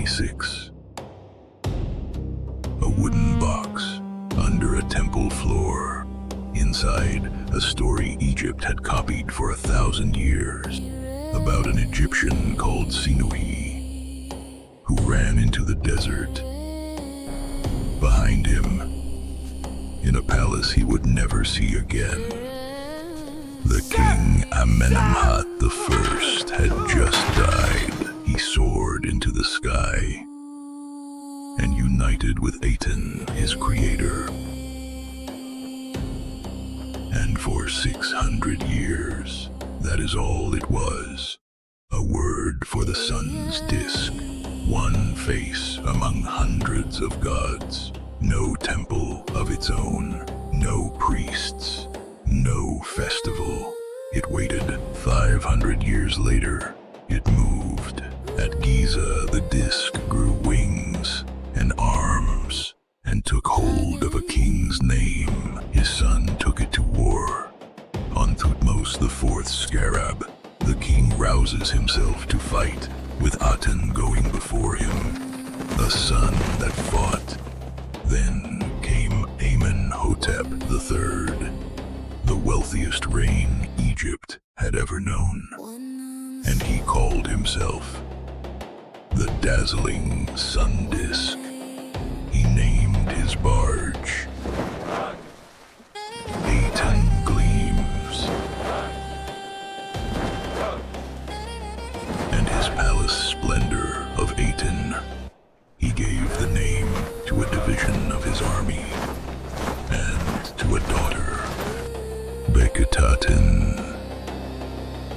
26. A wooden box under a temple floor. Inside, a story Egypt had copied for 1,000 years about an Egyptian called Sinuhe who ran into the desert. Behind him, in a palace he would never see again, the king Amenemhat I had just died. He soared into the sky and united with Aten, his creator. And for 600 years, that is all it was. A word for the sun's disk. One face among hundreds of gods. No temple of its own. No priests. No festival. It waited 500 years later. It moved. At Giza, the disk grew wings and arms and took hold of a king's name. His son took it to war. On Thutmose IV's scarab, the king rouses himself to fight, with Aten going before him, a son that fought. Then came Amenhotep III, the wealthiest reign Egypt had ever known, and he called himself the dazzling sun disk. He named his barge Aten Gleams, and his palace splendor of Aten he gave the name to a division of his army and to a daughter, Beketaten,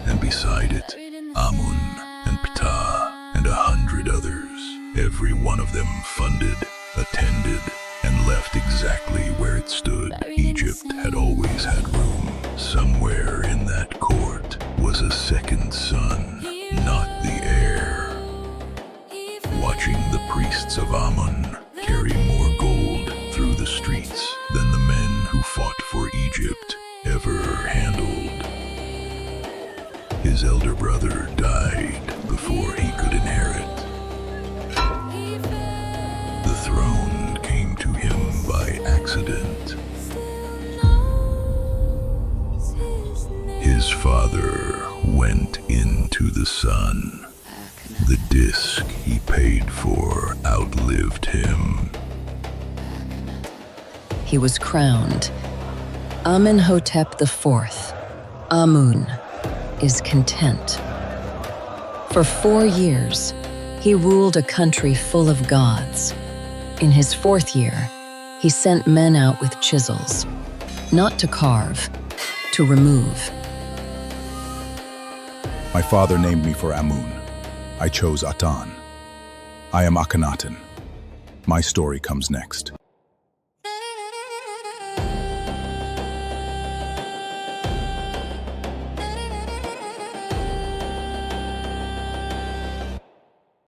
and beside it Amun and Ptah and 100 others, every one of them funded, attended, and left exactly where it stood. Egypt had always had room. Somewhere in that court was a second son, not the heir, watching the priests of Amun carry more gold through the streets than the men who fought for Egypt ever handled. His elder brother died before he could inherit. The throne came to him by accident. His father went into the sun. The disk he paid for outlived him. He was crowned Amenhotep IV. Amun is content. For 4 years, he ruled a country full of gods. In his 4th year, he sent men out with chisels, not to carve, to remove. My father named me for Amun. I chose Atan. I am Akhenaten. My story comes next.